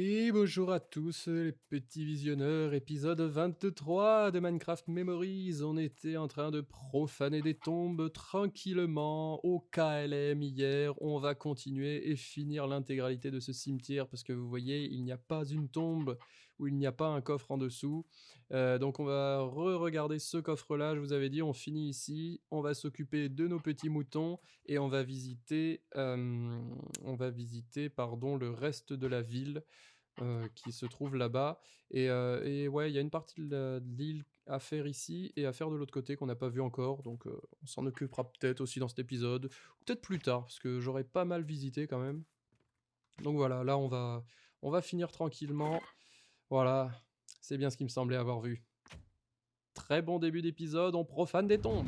Et bonjour à tous les petits visionneurs, épisode 23 de Minecraft Memories. On était en train de profaner des tombes tranquillement au KLM hier. On va continuer et finir l'intégralité de ce cimetière parce que vous voyez, il n'y a pas une tombe où il n'y a pas un coffre en dessous. Donc on va re-regarder ce coffre-là, je vous avais dit, on finit ici. On va s'occuper de nos petits moutons et on va visiter pardon, le reste de la ville qui se trouve là-bas. Et ouais, il y a une partie de l'île à faire ici et à faire de l'autre côté qu'on n'a pas vu encore. Donc on s'en occupera peut-être aussi dans cet épisode, ou peut-être plus tard, parce que j'aurais pas mal visité quand même. Donc voilà, là on va finir tranquillement. Voilà, c'est bien ce qui me semblait avoir vu. Très bon début d'épisode, on profane des tombes.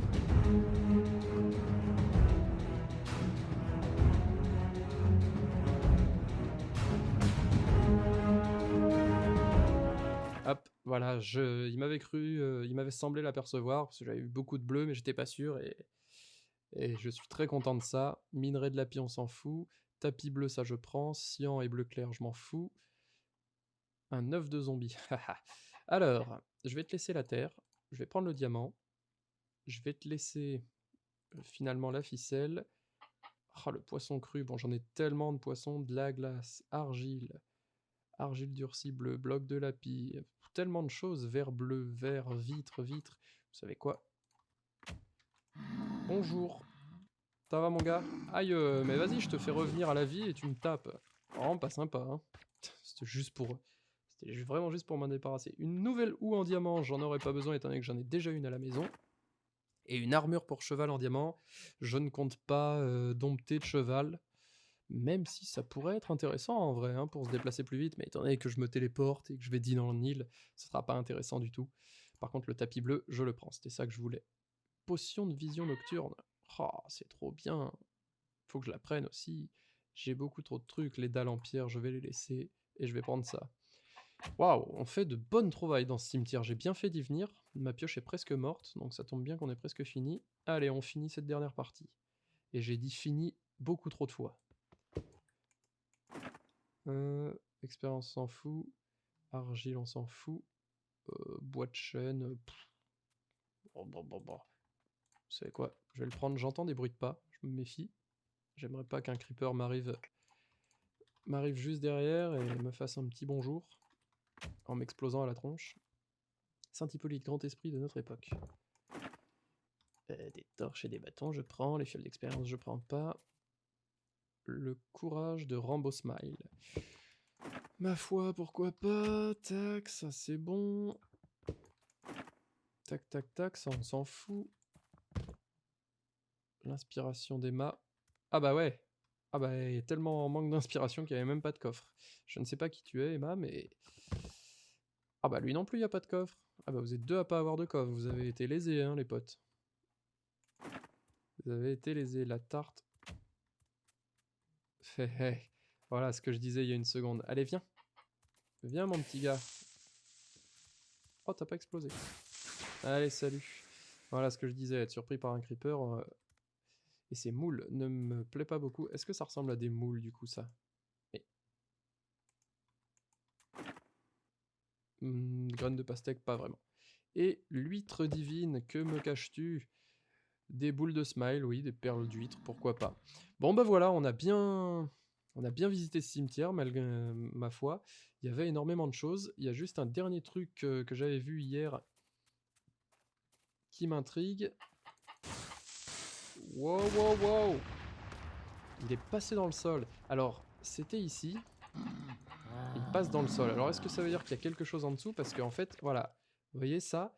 Hop, voilà, il il m'avait semblé l'apercevoir, parce que j'avais eu beaucoup de bleu, mais j'étais pas sûr, et je suis très content de ça. Minerai de lapis, on s'en fout. Tapis bleu, ça je prends. Cyan et bleu clair, je m'en fous. Un œuf de zombie. Alors, je vais te laisser la terre. Je vais prendre le diamant. Je vais te laisser finalement la ficelle. Oh, le poisson cru. Bon, j'en ai tellement de poissons. De la glace, argile, argile durcie bleu, bloc de lapis. Tellement de choses. Verre bleu, verre, vitre, vitre. Vous savez quoi? Bonjour. Ça va mon gars? Aïe, mais vas-y, je te fais revenir à la vie et tu me tapes. Vraiment pas sympa, hein. C'était vraiment juste pour m'en débarrasser. Une nouvelle houe en diamant, j'en aurais pas besoin étant donné que j'en ai déjà une à la maison. Et une armure pour cheval en diamant, je ne compte pas dompter de cheval. Même si ça pourrait être intéressant en vrai, hein, pour se déplacer plus vite, mais étant donné que je me téléporte et que je vais dîner en île, ce sera pas intéressant du tout. Par contre, le tapis bleu, je le prends, c'était ça que je voulais. Potion de vision nocturne. Oh, c'est trop bien. Faut que je la prenne aussi. J'ai beaucoup trop de trucs, les dalles en pierre, je vais les laisser, et je vais prendre ça. Waouh, on fait de bonnes trouvailles dans ce cimetière, j'ai bien fait d'y venir. Ma pioche est presque morte, donc ça tombe bien qu'on ait presque fini. Allez, on finit cette dernière partie. Et j'ai dit fini beaucoup trop de fois. Expérience on s'en fout. Argile on s'en fout. Bois de chêne. Bon. Vous savez quoi? Je vais le prendre, j'entends des bruits de pas, je me méfie. J'aimerais pas qu'un creeper m'arrive juste derrière et me fasse un petit bonjour en m'explosant à la tronche. Saint Hippolyte, grand esprit de notre époque. Des torches et des bâtons, je prends. Les fioles d'expérience, je prends pas. Le courage de Rambo Smile. Ma foi, pourquoi pas. Tac, ça c'est bon. Tac, tac, tac, ça on s'en fout. L'inspiration d'Emma. Ah bah ouais. Ah bah, il est tellement en manque d'inspiration qu'il n'y avait même pas de coffre. Je ne sais pas qui tu es, Emma, mais... Ah bah lui non plus, il n'y a pas de coffre. Ah bah vous êtes deux à pas avoir de coffre. Vous avez été lésés, hein, les potes. Vous avez été lésés. La tarte. Voilà ce que je disais il y a une seconde. Allez, viens. Viens, mon petit gars. Oh, t'as pas explosé. Allez, salut. Voilà ce que je disais, être surpris par un creeper. Et ces moules ne me plaît pas beaucoup. Est-ce que ça ressemble à des moules, du coup, ça? Mais... graines de pastèque, pas vraiment. Et l'huître divine, que me caches-tu? Des boules de smile, oui, des perles d'huître, pourquoi pas. Bon bah voilà, on a bien visité ce cimetière, malgré ma foi. Il y avait énormément de choses. Il y a juste un dernier truc que j'avais vu hier qui m'intrigue. Wow. Il est passé dans le sol. Alors, c'était ici. Il passe dans le sol. Alors, est-ce que ça veut dire qu'il y a quelque chose en dessous? Parce qu'en fait, voilà. Vous voyez ça?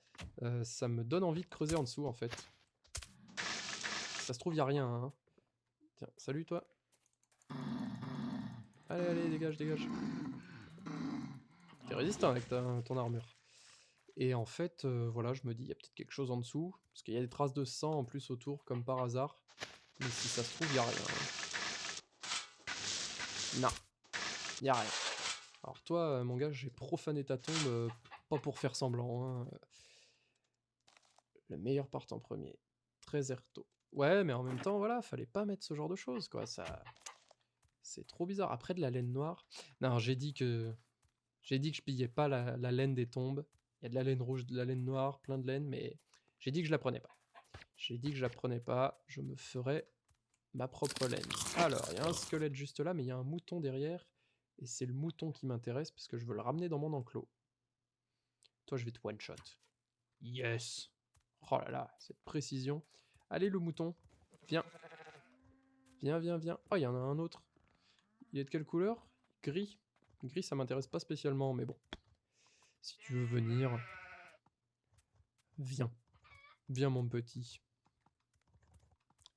Ça me donne envie de creuser en dessous, en fait. Ça se trouve, il n'y a rien, hein. Tiens, salut toi. Allez, dégage. T'es résistant avec ton armure. Et en fait, voilà, je me dis, il y a peut-être quelque chose en dessous. Parce qu'il y a des traces de sang en plus autour, comme par hasard. Mais si ça se trouve, il n'y a rien. Non, il n'y a rien. Alors toi, mon gars, j'ai profané ta tombe, pas pour faire semblant, hein. Le meilleur part en premier. Très erto. Ouais, mais en même temps, voilà, fallait pas mettre ce genre de choses, quoi. Ça C'est trop bizarre. Après de la laine noire. Non, j'ai dit que je pillais pas la laine des tombes. Il y a de la laine rouge, de la laine noire, plein de laine, mais j'ai dit que je la prenais pas. J'ai dit que je la prenais pas. Je me ferais ma propre laine. Alors, il y a un squelette juste là, mais il y a un mouton derrière. Et c'est le mouton qui m'intéresse parce que je veux le ramener dans mon enclos. Toi, je vais te one-shot. Yes! Oh là là, cette précision. Allez, le mouton, viens. Viens, viens, viens. Oh, il y en a un autre. Il est de quelle couleur? Gris. Gris, ça m'intéresse pas spécialement, mais bon. Si tu veux venir, viens. Viens, mon petit.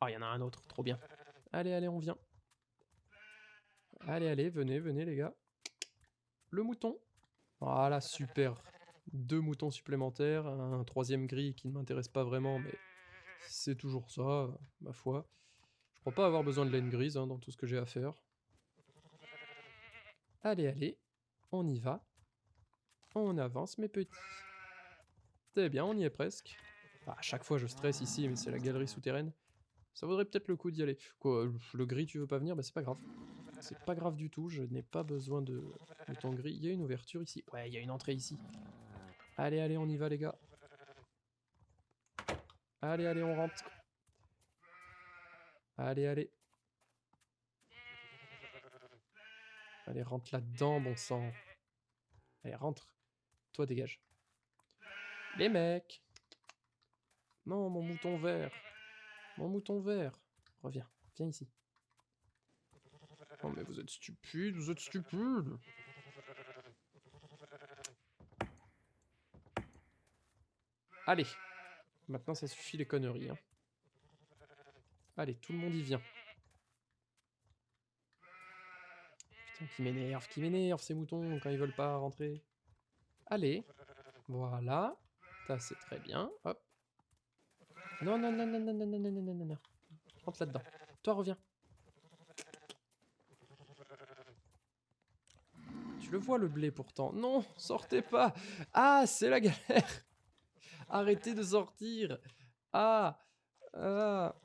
Oh, il y en a un autre, trop bien. Allez, allez, on vient. Allez, allez, venez, venez, les gars. Le mouton. Voilà, super. 2 moutons supplémentaires, un troisième gris qui ne m'intéresse pas vraiment, mais c'est toujours ça, ma foi. Je crois pas avoir besoin de laine grise dans tout ce que j'ai à faire. Allez, allez, on y va. On avance, mes petits. C'est bien, on y est presque. À chaque fois, je stresse ici, mais c'est la galerie souterraine. Ça vaudrait peut-être le coup d'y aller. Quoi, le gris, tu veux pas venir? Bah c'est pas grave. C'est pas grave du tout, je n'ai pas besoin de ton gris. Il y a une ouverture ici. Ouais, il y a une entrée ici. Allez, allez, on y va, les gars. Allez, allez, on rentre. Allez, allez. Allez, rentre là-dedans, bon sang. Allez, rentre. Toi, dégage. Les mecs. Non, mon mouton vert. Mon mouton vert. Reviens, viens ici. Oh, mais vous êtes stupides, vous êtes stupides. Allez. Maintenant, ça suffit les conneries. Hein. Allez, tout le monde y vient. Putain, qui m'énerve ces moutons quand ils veulent pas rentrer. Allez. Voilà. Ça, c'est très bien. Hop. Non, non, non, non, non, non, non, non, non, non, non. Rentre là-dedans. Toi, reviens. Tu le vois, le blé, pourtant. Non, sortez pas. Ah, c'est la galère. Arrêtez de sortir. Ah. Ah.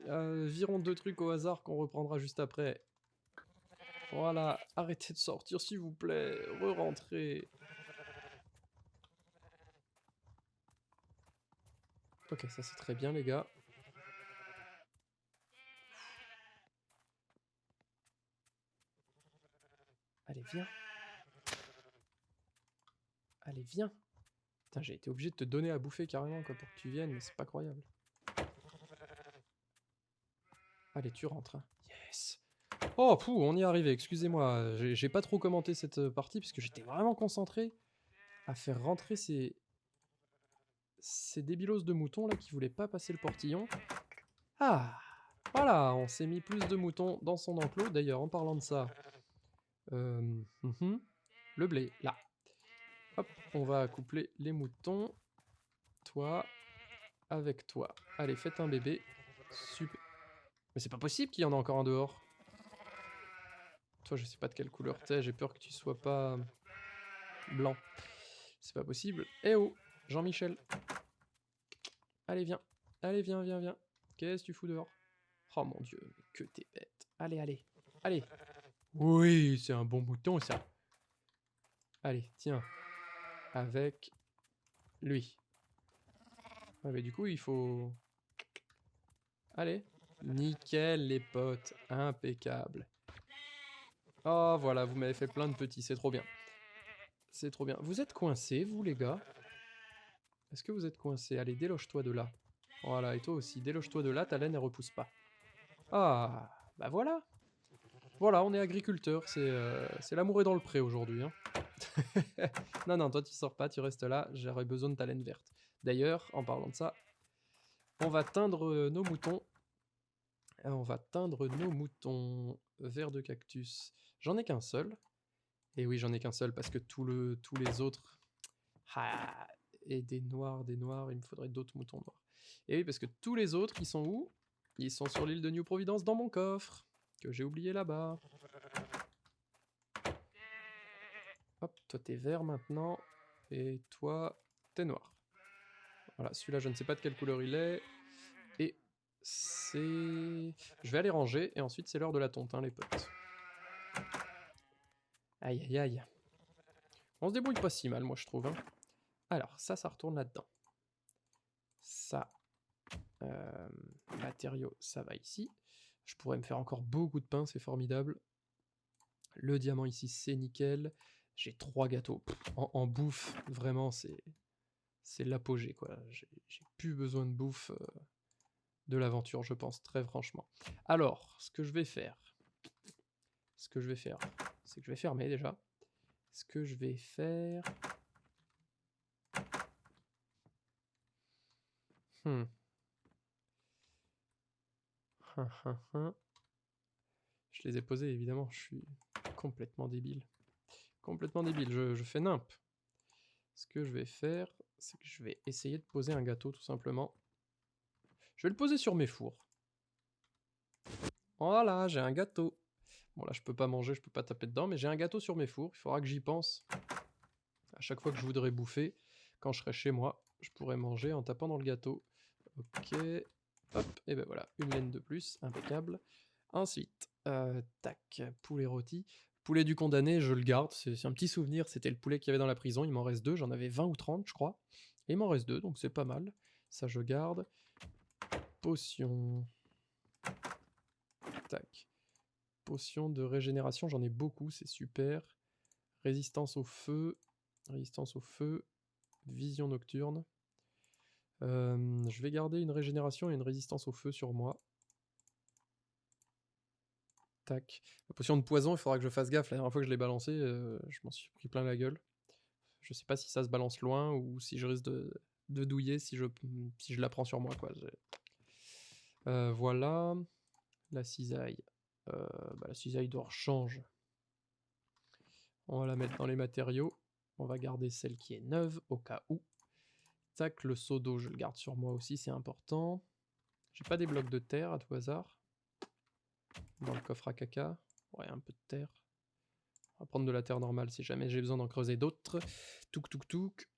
Virons 2 trucs au hasard qu'on reprendra juste après. Voilà, arrêtez de sortir s'il vous plaît, re-rentrez. Ok, ça c'est très bien les gars. Allez, viens. Allez, viens. Putain, j'ai été obligé de te donner à bouffer carrément quoi, pour que tu viennes, mais c'est pas croyable. Allez, tu rentres. Hein. Yes. Oh, pouh, on y est arrivé, excusez-moi. J'ai pas trop commenté cette partie parce que j'étais vraiment concentré à faire rentrer ces débilos de moutons là qui voulaient pas passer le portillon. Ah, voilà, on s'est mis plus de moutons dans son enclos. D'ailleurs, en parlant de ça, le blé, là. Hop, on va accoupler les moutons. Toi, avec toi. Allez, faites un bébé. Super. Mais c'est pas possible qu'il y en a encore un dehors. Toi, je sais pas de quelle couleur t'es, j'ai peur que tu sois pas blanc. C'est pas possible. Eh oh, Jean-Michel. Allez, viens. Allez, viens, viens, viens. Qu'est-ce que tu fous dehors? Oh mon dieu, mais que t'es bête. Allez, allez. Allez. Oui, c'est un bon mouton, ça. Allez, tiens. Avec lui. Ouais, mais du coup, il faut... Allez. Nickel, les potes. Impeccable. Oh, voilà, vous m'avez fait plein de petits. C'est trop bien. C'est trop bien. Vous êtes coincés, vous, les gars? Est-ce que vous êtes coincés? Allez, déloge-toi de là. Voilà, et toi aussi. Déloge-toi de là, ta laine, elle repousse pas. Ah, bah voilà. Voilà, on est agriculteur. C'est l'amour est dans le pré aujourd'hui. Hein. Non, non, toi, tu sors pas, tu restes là. J'aurais besoin de ta laine verte. D'ailleurs, en parlant de ça, on va teindre nos moutons. On va teindre nos moutons vert de cactus. J'en ai qu'un seul. Et oui, j'en ai qu'un seul parce que tous les autres... Ah, et des noirs, il me faudrait d'autres moutons noirs. Et oui, parce que tous les autres, ils sont où? Ils sont sur l'île de New Providence dans mon coffre, que j'ai oublié là-bas. Hop, toi t'es vert maintenant, et toi t'es noir. Voilà, celui-là je ne sais pas de quelle couleur il est, et c'est... Je vais aller ranger, et ensuite c'est l'heure de la tonte, hein, les potes. Aïe, aïe, aïe. On se débrouille pas si mal, moi, je trouve. Hein. Alors, ça retourne là-dedans. Ça, matériaux, ça va ici. Je pourrais me faire encore beaucoup de pain, c'est formidable. Le diamant ici, c'est nickel. J'ai 3 gâteaux. En bouffe, vraiment, c'est l'apogée, quoi. J'ai plus besoin de bouffe de l'aventure, je pense, très franchement. Alors, ce que je vais faire, c'est que je vais fermer déjà. Ce que je vais faire... Je les ai posés, évidemment, je suis complètement débile. Complètement débile, je fais nimp. Ce que je vais faire, c'est que je vais essayer de poser un gâteau, tout simplement. Je vais le poser sur mes fours. Voilà, j'ai un gâteau. Bon là, je peux pas manger, je peux pas taper dedans, mais j'ai un gâteau sur mes fours. Il faudra que j'y pense. À chaque fois que je voudrais bouffer, quand je serai chez moi, je pourrais manger en tapant dans le gâteau. Ok, hop, et ben voilà, une laine de plus, impeccable. Ensuite, tac, poulet rôti. Poulet du condamné, je le garde, c'est un petit souvenir, c'était le poulet qu'il y avait dans la prison, il m'en reste 2, j'en avais 20 ou 30 je crois. Et il m'en reste 2, donc c'est pas mal. Ça je garde. Potion. Tac. Potion de régénération, j'en ai beaucoup, c'est super. Résistance au feu. Résistance au feu. Vision nocturne. Je vais garder une régénération et une résistance au feu sur moi. Tac. La potion de poison, il faudra que je fasse gaffe. La dernière fois que je l'ai balancé, je m'en suis pris plein la gueule. Je sais pas si ça se balance loin ou si je risque de douiller si je la prends sur moi, quoi. Voilà. La cisaille. La cisaille d'or change. On va la mettre dans les matériaux. On va garder celle qui est neuve, au cas où. Tac, le seau d'eau, je le garde sur moi aussi, c'est important. J'ai pas des blocs de terre à tout hasard. Dans le coffre à caca. Ouais, un peu de terre. On va prendre de la terre normale si jamais j'ai besoin d'en creuser d'autres. Touk touk touk.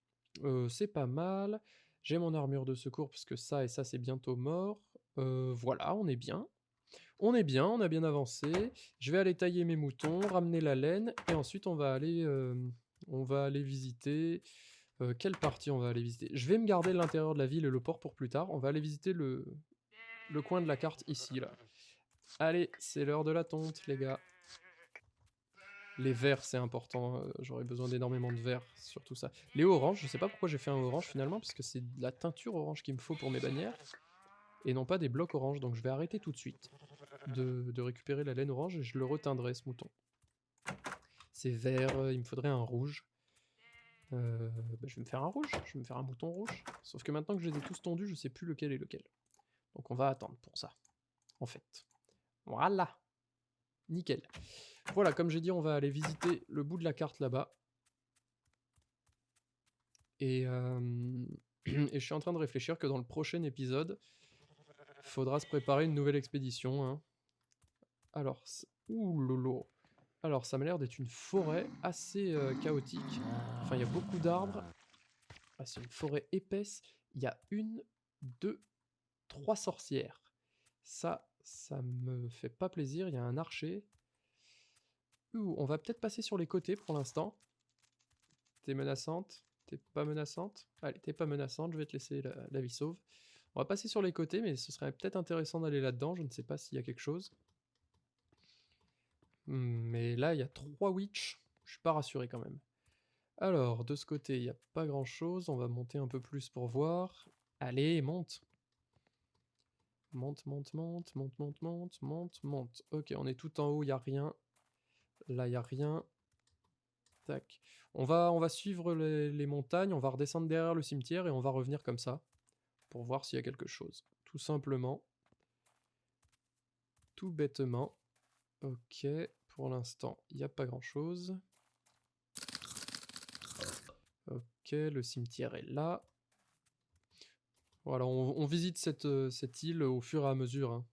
C'est pas mal. J'ai mon armure de secours parce que ça et ça c'est bientôt mort. Voilà, on est bien. On est bien, on a bien avancé. Je vais aller tailler mes moutons, ramener la laine et ensuite on va aller visiter... quelle partie on va aller visiter? Je vais me garder l'intérieur de la ville et le port pour plus tard. On va aller visiter le coin de la carte ici, là. Allez, c'est l'heure de la tonte, les gars. Les verts, c'est important. J'aurais besoin d'énormément de verts, surtout ça. Les oranges, je sais pas pourquoi j'ai fait un orange finalement, parce que c'est de la teinture orange qu'il me faut pour mes bannières, et non pas des blocs orange. Donc je vais arrêter tout de suite de récupérer la laine orange et je le reteindrai, ce mouton. C'est vert, il me faudrait un rouge. Je vais me faire un rouge, je vais me faire un mouton rouge. Sauf que maintenant que je les ai tous tondus, je sais plus lequel est lequel. Donc on va attendre pour ça, en fait. Voilà. Nickel. Voilà, comme j'ai dit, on va aller visiter le bout de la carte là-bas. Et, et je suis en train de réfléchir que dans le prochain épisode, il faudra se préparer une nouvelle expédition. Hein. Alors, ouh lolo. Alors, ça m'a l'air d'être une forêt assez chaotique. Enfin, il y a beaucoup d'arbres. Ah, c'est une forêt épaisse. Il y a 1, 2, 3 sorcières. Ça me fait pas plaisir. Il y a un archer. Ouh, on va peut-être passer sur les côtés pour l'instant. T'es menaçante? T'es pas menaçante? Allez, t'es pas menaçante, je vais te laisser la vie sauve. On va passer sur les côtés, mais ce serait peut-être intéressant d'aller là-dedans. Je ne sais pas s'il y a quelque chose. Mais là, il y a 3 witch. Je suis pas rassuré quand même. Alors, de ce côté, il n'y a pas grand-chose. On va monter un peu plus pour voir. Allez, monte. Monte, monte, monte, monte, monte, monte, monte, monte. Ok, on est tout en haut, il n'y a rien. Là, il n'y a rien. Tac. On va suivre les montagnes, on va redescendre derrière le cimetière et on va revenir comme ça. Pour voir s'il y a quelque chose. Tout simplement. Tout bêtement. Ok, pour l'instant, il n'y a pas grand-chose. Ok, le cimetière est là. Voilà, on visite cette île au fur et à mesure. Hein.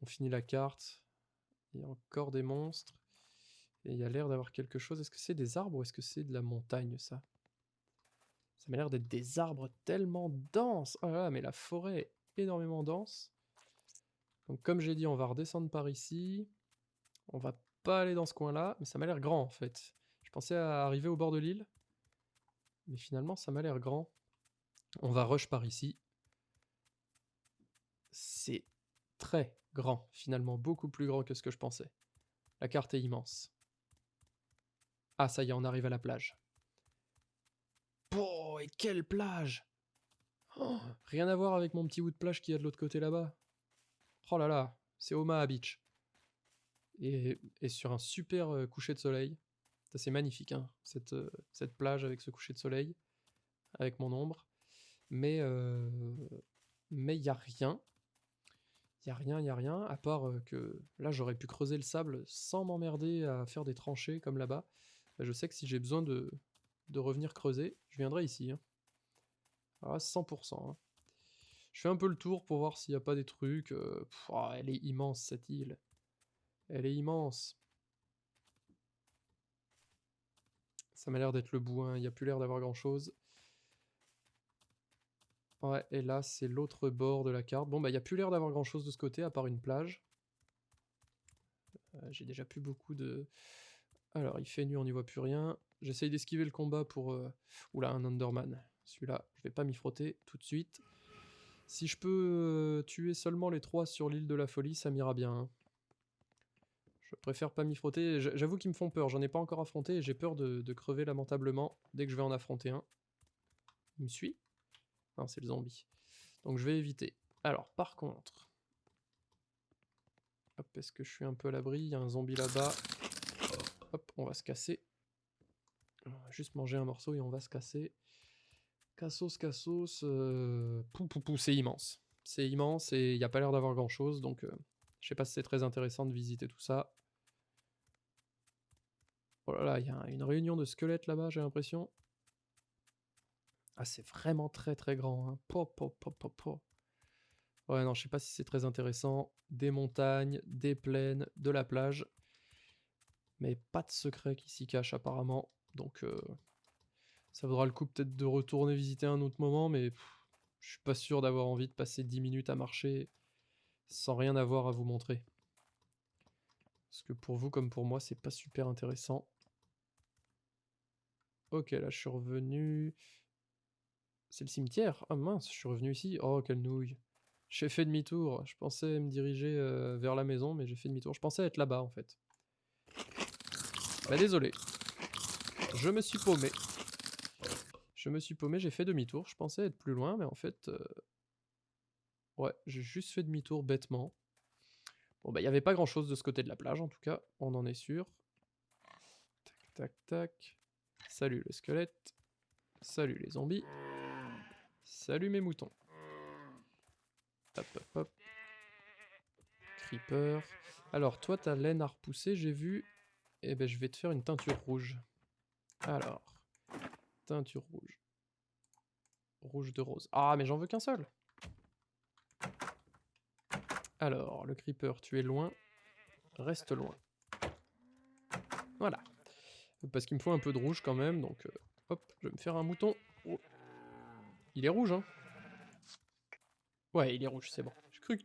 On finit la carte. Il y a encore des monstres. Et il y a l'air d'avoir quelque chose. Est-ce que c'est des arbres ou est-ce que c'est de la montagne, ça? Ça m'a l'air d'être des arbres tellement denses. Oh là là, mais la forêt est énormément dense. Donc comme j'ai dit, on va redescendre par ici. On va pas aller dans ce coin-là, mais ça m'a l'air grand en fait. Je pensais à arriver au bord de l'île, mais finalement ça m'a l'air grand. On va rush par ici. C'est très grand, finalement, beaucoup plus grand que ce que je pensais. La carte est immense. Ah, ça y est, on arrive à la plage. Oh, et quelle plage! Oh, rien à voir avec mon petit bout de plage qu'il y a de l'autre côté là-bas. Oh là là, c'est Omaha Beach. Et sur un super coucher de soleil. Ça, c'est magnifique, hein, cette plage avec ce coucher de soleil, avec mon ombre. Mais il n'y a rien. Il y a rien, à part que là, j'aurais pu creuser le sable sans m'emmerder à faire des tranchées comme là-bas. Bah, je sais que si j'ai besoin de revenir creuser, je viendrai ici. Hein. Ah, 100%. Hein. Je fais un peu le tour pour voir s'il n'y a pas des trucs. Elle est immense, cette île. Elle est immense. Ça m'a l'air d'être le bout, hein. Il n'y a plus l'air d'avoir grand-chose. Ouais, et là, c'est l'autre bord de la carte. Bon, bah, il n'y a plus l'air d'avoir grand-chose de ce côté, à part une plage. J'ai déjà plus beaucoup de... Alors, il fait nuit, on n'y voit plus rien. J'essaye d'esquiver le combat pour... Oula, un Underman. Celui-là, je vais pas m'y frotter tout de suite. Si je peux tuer seulement les 3 sur l'île de la folie, ça m'ira bien. Hein. Je préfère pas m'y frotter. J'avoue qu'ils me font peur. J'en ai pas encore affronté et j'ai peur de crever lamentablement dès que je vais en affronter un. Il me suit? Non, c'est le zombie. Donc je vais éviter. Alors, par contre... Hop, est-ce que je suis un peu à l'abri? Il y a un zombie là-bas. Hop, on va se casser. On va juste manger un morceau et on va se casser. Cassos, c'est immense. C'est immense et il n'y a pas l'air d'avoir grand-chose, donc je sais pas si c'est très intéressant de visiter tout ça. Oh là là, il y a une réunion de squelettes là-bas, j'ai l'impression. Ah, c'est vraiment très très grand. Hein. Ouais, non, je sais pas si c'est très intéressant. Des montagnes, des plaines, de la plage. Mais pas de secret qui s'y cache apparemment. Donc ça vaudra le coup peut-être de retourner visiter un autre moment, mais je suis pas sûr d'avoir envie de passer 10 minutes à marcher sans rien avoir à vous montrer. Parce que pour vous comme pour moi, c'est pas super intéressant. Ok, là je suis revenu... C'est le cimetière? Ah mince, je suis revenu ici. Oh, quelle nouille. J'ai fait demi-tour. Je pensais me diriger vers la maison, mais j'ai fait demi-tour. Je pensais être là-bas, en fait. Bah désolé. Je me suis paumé. J'ai fait demi-tour. Je pensais être plus loin, mais en fait... Ouais, j'ai juste fait demi-tour bêtement. Bon, bah il n'y avait pas grand-chose de ce côté de la plage, en tout cas. On en est sûr. Tac, tac, tac. Salut le squelette. Salut les zombies. Salut mes moutons. Hop, hop, hop. Creeper. Alors, toi, ta laine à repousser, j'ai vu. Eh ben, je vais te faire une teinture rouge. Alors, teinture rouge. Rouge de rose. Ah, mais j'en veux qu'un seul. Alors, le creeper, tu es loin. Reste loin. Voilà. Parce qu'il me faut un peu de rouge quand même, donc... hop, je vais me faire un mouton. Oh. Il est rouge, hein. Ouais, il est rouge, c'est bon. J'ai cru...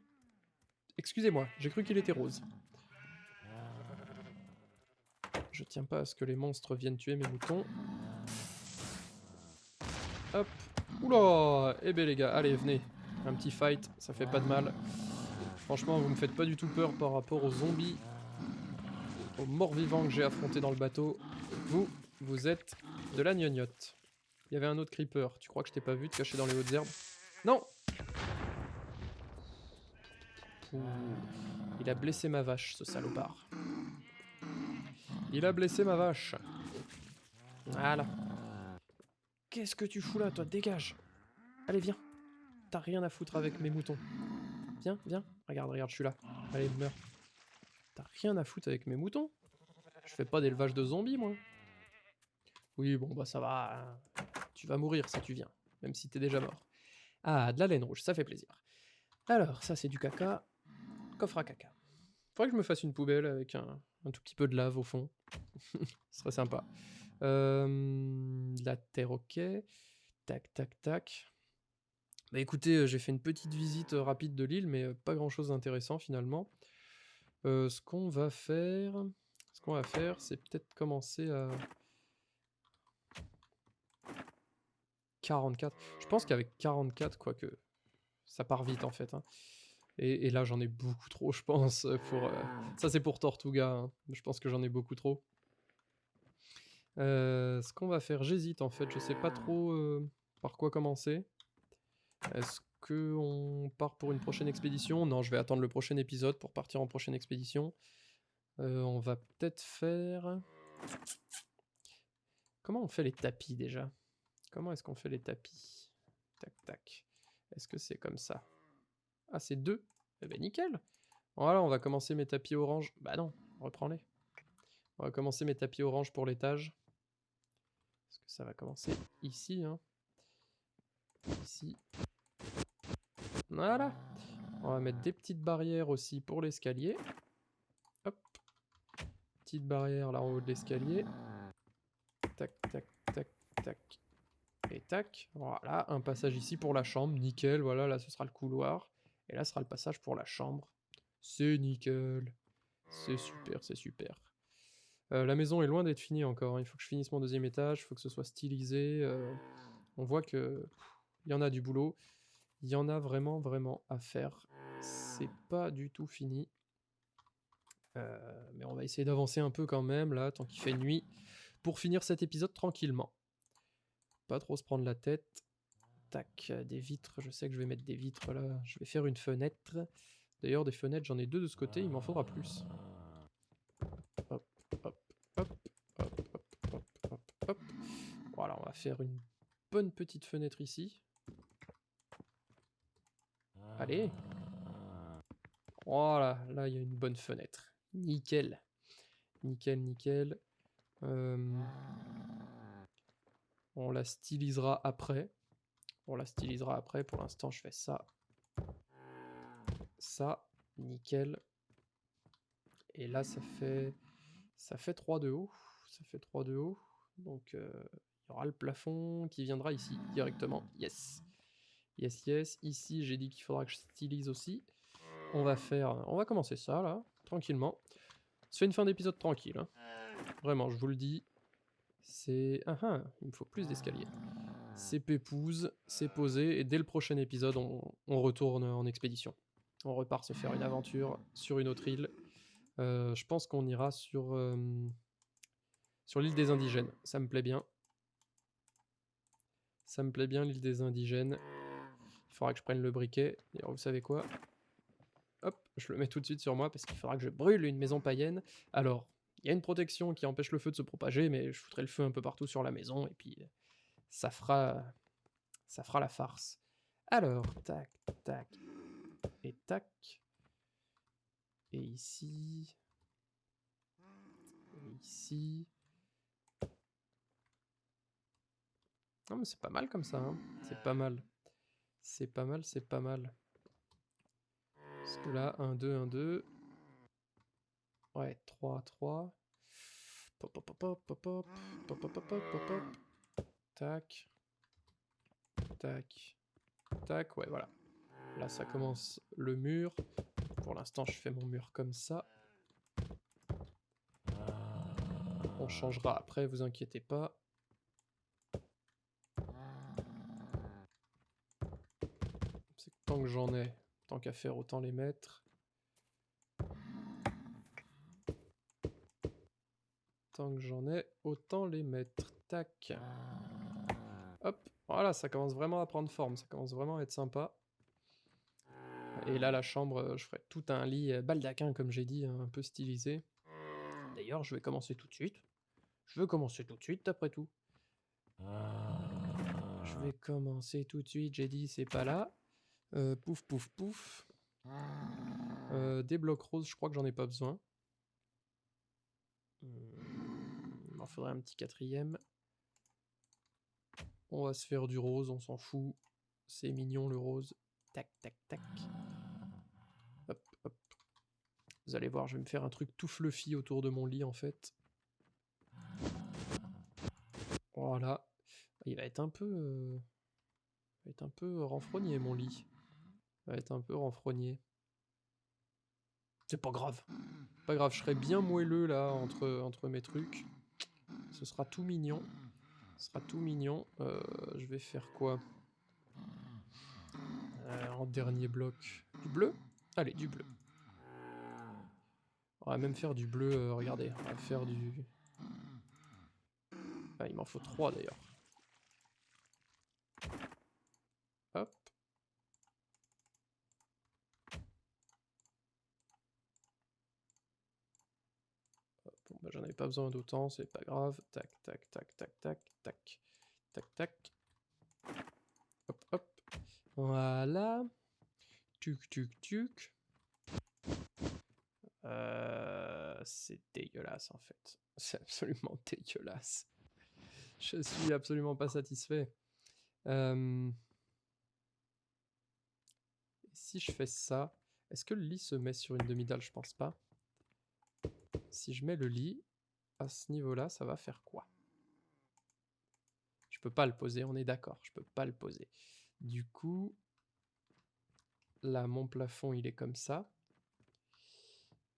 Excusez-moi, j'ai cru qu'il était rose. Je tiens pas à ce que les monstres viennent tuer mes moutons. Hop. Oula. Eh ben les gars, allez, venez. Un petit fight, ça fait pas de mal. Franchement, vous me faites pas du tout peur par rapport aux zombies, aux morts-vivants que j'ai affrontés dans le bateau. Vous êtes de la gnognotte. Il y avait un autre creeper. Tu crois que je t'ai pas vu te cacher dans les hautes herbes? Non. Ouh. Il a blessé ma vache, ce salopard. Il a blessé ma vache. Voilà. Qu'est-ce que tu fous là, toi? Dégage. Allez, viens. T'as rien à foutre avec mes moutons. Viens, viens. Regarde, je suis là. Allez, meurs. T'as rien à foutre avec mes moutons? Je fais pas d'élevage de zombies, moi. Oui, bon, bah ça va. Tu vas mourir si tu viens. Même si t'es déjà mort. Ah, de la laine rouge, ça fait plaisir. Alors, ça c'est du caca. Coffre à caca. Faudrait que je me fasse une poubelle avec un tout petit peu de lave au fond. Ce serait sympa. La terre, ok. Tac, tac, tac. Bah écoutez, j'ai fait une petite visite rapide de l'île, mais pas grand chose d'intéressant finalement. Ce qu'on va faire, qu'on va faire, c'est peut-être commencer à... 44. Je pense qu'avec 44, quoique, ça part vite en fait. Hein. Et là, j'en ai beaucoup trop, je pense. Ça, c'est pour Tortuga. Hein. Je pense que j'en ai beaucoup trop. Ce qu'on va faire, j'hésite en fait. Je sais pas trop par quoi commencer. Est-ce qu'on part pour une prochaine expédition? Non, je vais attendre le prochain épisode pour partir en prochaine expédition. On va peut-être faire... Comment on fait les tapis déjà? Comment est-ce qu'on fait les tapis? Tac, tac. Est-ce que c'est comme ça? Ah, c'est 2. Eh ben nickel. Voilà, on va commencer mes tapis orange. Bah non, reprends-les. On va commencer mes tapis orange pour l'étage. Parce que ça va commencer ici. Hein. Ici. Voilà. On va mettre des petites barrières aussi pour l'escalier. Hop. Petite barrière là en haut de l'escalier. Tac, tac, tac, tac. Et tac. Voilà, un passage ici pour la chambre. Nickel, voilà, là ce sera le couloir. Et là ce sera le passage pour la chambre. C'est nickel. C'est super, c'est super. La maison est loin d'être finie encore. Il faut que je finisse mon deuxième étage, il faut que ce soit stylisé. On voit que il y en a du boulot. Il y en a vraiment, vraiment à faire. C'est pas du tout fini. Mais on va essayer d'avancer un peu quand même, là, tant qu'il fait nuit, pour finir cet épisode tranquillement. Pas trop se prendre la tête. Tac, des vitres. Je sais que je vais mettre des vitres, là. Je vais faire une fenêtre. D'ailleurs, des fenêtres, j'en ai 2 de ce côté, il m'en faudra plus. Hop, hop, hop, hop, hop, hop, hop, hop. Voilà, on va faire une bonne petite fenêtre ici. Allez. Voilà, là il y a une bonne fenêtre. Nickel. Nickel, nickel. On la stylisera après. On la stylisera après. Pour l'instant, je fais ça. Ça, nickel. Et là, ça fait 3 de haut. Ça fait 3 de haut. Donc, il y aura le plafond qui viendra ici directement. Yes. Yes, yes. Ici, j'ai dit qu'il faudra que je stylise aussi. On va commencer ça, là, tranquillement. Ça fait une fin d'épisode tranquille. Hein. Vraiment, je vous le dis. C'est... Ah ah, il me faut plus d'escalier. C'est pépouze, c'est posé, et dès le prochain épisode, on retourne en expédition. On repart se faire une aventure sur une autre île. Je pense qu'on ira sur l'île des indigènes. Ça me plaît bien. Ça me plaît bien, l'île des indigènes. Il faudra que je prenne le briquet. D'ailleurs, vous savez quoi? Hop, je le mets tout de suite sur moi parce qu'il faudra que je brûle une maison païenne. Alors, il y a une protection qui empêche le feu de se propager, mais je foutrai le feu un peu partout sur la maison, et puis ça fera la farce. Alors, tac, tac, et tac. Et ici. Et ici. Non, mais c'est pas mal comme ça, hein. C'est pas mal. C'est pas mal, c'est pas mal. Parce que là, 1, 2, 1, 2. Ouais, 3, 3. Pop, pop, pop, pop, pop, pop, pop, pop, pop, pop, pop. Tac. Tac. Tac, ouais, voilà. Là, ça commence le mur. Pour l'instant, je fais mon mur comme ça. On changera après, vous inquiétez pas. C'est que tant que j'en ai, tant qu'à faire, autant les mettre. Tant que j'en ai, autant les mettre. Tac. Hop, voilà, ça commence vraiment à prendre forme, ça commence vraiment à être sympa. Et là, la chambre, je ferai tout un lit baldaquin, comme j'ai dit, un peu stylisé. D'ailleurs, je vais commencer tout de suite. Je veux commencer tout de suite, après tout. Je vais commencer tout de suite, j'ai dit, c'est pas là. Pouf, pouf, pouf. Des blocs roses, je crois que j'en ai pas besoin. Il m'en faudrait un petit 4e. On va se faire du rose, on s'en fout. C'est mignon le rose. Tac, tac, tac. Hop, hop. Vous allez voir, je vais me faire un truc tout fluffy autour de mon lit en fait. Voilà. Il va être un peu... renfrogné mon lit. Il va être un peu renfrogné. C'est pas grave. Pas grave, je serai bien moelleux là entre mes trucs. Ce sera tout mignon. Ce sera tout mignon. Je vais faire quoi en dernier bloc? Du bleu? Allez, du bleu. On va même faire du bleu, regardez, on va faire du... Ah, il m'en faut 3 d'ailleurs. Hop. Bon, bah, j'en avais pas besoin d'autant, c'est pas grave. Tac, tac, tac, tac, tac, tac, tac, tac. Hop, hop. Voilà. Tuc, tuc, tuc. C'est dégueulasse en fait. C'est absolument dégueulasse. Je suis absolument pas satisfait. Si je fais ça, est-ce que le lit se met sur une demi-dalle? Je pense pas. Si je mets le lit à ce niveau-là, ça va faire quoi? Je peux pas le poser, on est d'accord. Je peux pas le poser. Du coup, là, mon plafond, il est comme ça.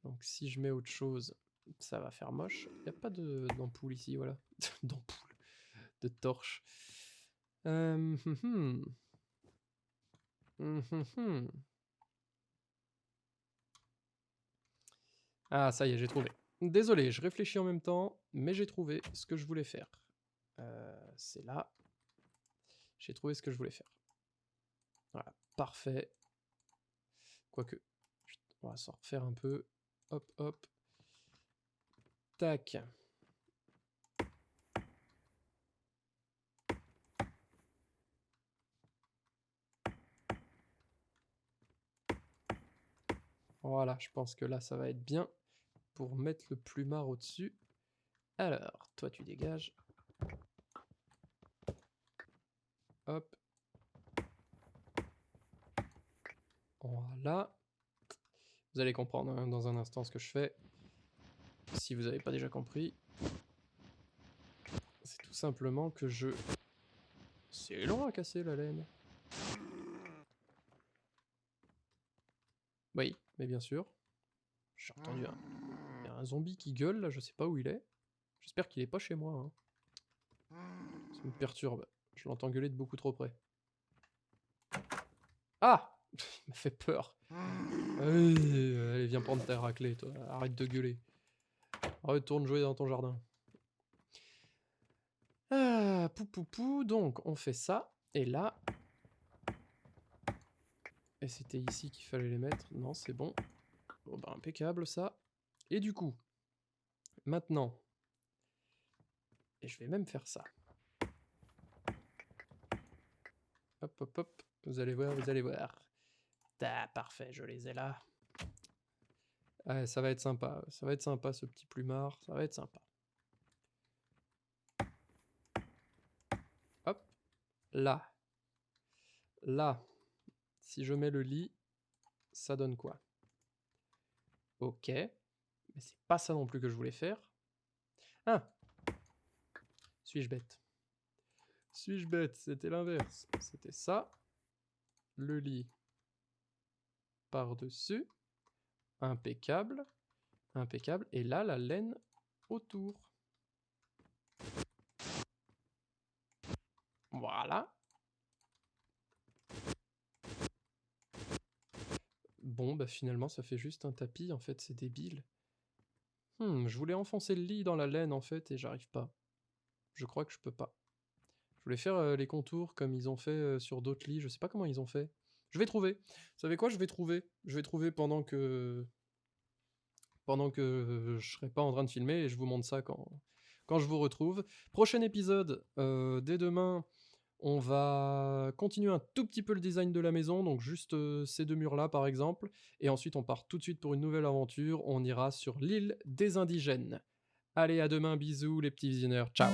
Donc si je mets autre chose, ça va faire moche. Il n'y a pas d'ampoule ici, voilà. D'ampoule. De torche. Ah, ça y est, j'ai trouvé. Désolé, je réfléchis en même temps, mais j'ai trouvé ce que je voulais faire. C'est là. J'ai trouvé ce que je voulais faire. Voilà, parfait. Quoique, on va s'en refaire un peu. Hop, hop. Tac. Voilà, je pense que là, ça va être bien pour mettre le plumard au-dessus. Alors, toi, tu dégages. Hop. Voilà. Vous allez comprendre hein, dans un instant ce que je fais. Si vous n'avez pas déjà compris. C'est tout simplement que je... C'est long à casser la laine. Oui, mais bien sûr. J'ai entendu un zombie qui gueule, là, je sais pas où il est. J'espère qu'il est pas chez moi. Hein. Ça me perturbe. Je l'entends gueuler de beaucoup trop près. Ah! Il m'a fait peur. Allez, viens prendre ta raclée, toi. Arrête de gueuler. Retourne jouer dans ton jardin. Ah, pou. Donc, on fait ça. Et là... Et c'était ici qu'il fallait les mettre. Non, c'est bon. Bon, bah, impeccable, ça. Et du coup, maintenant... Et je vais même faire ça. Hop, hop, hop. Vous allez voir, vous allez voir. Ah, parfait, je les ai là. Ouais, ça va être sympa. Ça va être sympa, ce petit plumard. Ça va être sympa. Hop. Là. Là. Si je mets le lit, ça donne quoi? Ok. Mais c'est pas ça non plus que je voulais faire. Ah! Suis-je bête? Suis-je bête? C'était l'inverse. C'était ça. Le lit par-dessus. Impeccable. Impeccable. Et là, la laine autour. Voilà. Bon, bah finalement, ça fait juste un tapis. En fait, c'est débile. Je voulais enfoncer le lit dans la laine, en fait, et j'arrive pas. Je crois que je peux pas. Je voulais faire les contours comme ils ont fait sur d'autres lits. Je sais pas comment ils ont fait. Je vais trouver. Vous savez quoi? Je vais trouver. Je vais trouver pendant que je serai pas en train de filmer et je vous montre ça quand je vous retrouve. Prochain épisode, dès demain, on va continuer un tout petit peu le design de la maison, donc juste ces deux murs-là par exemple, et ensuite on part tout de suite pour une nouvelle aventure, on ira sur l'île des indigènes. Allez, à demain, bisous les petits visionneurs, ciao!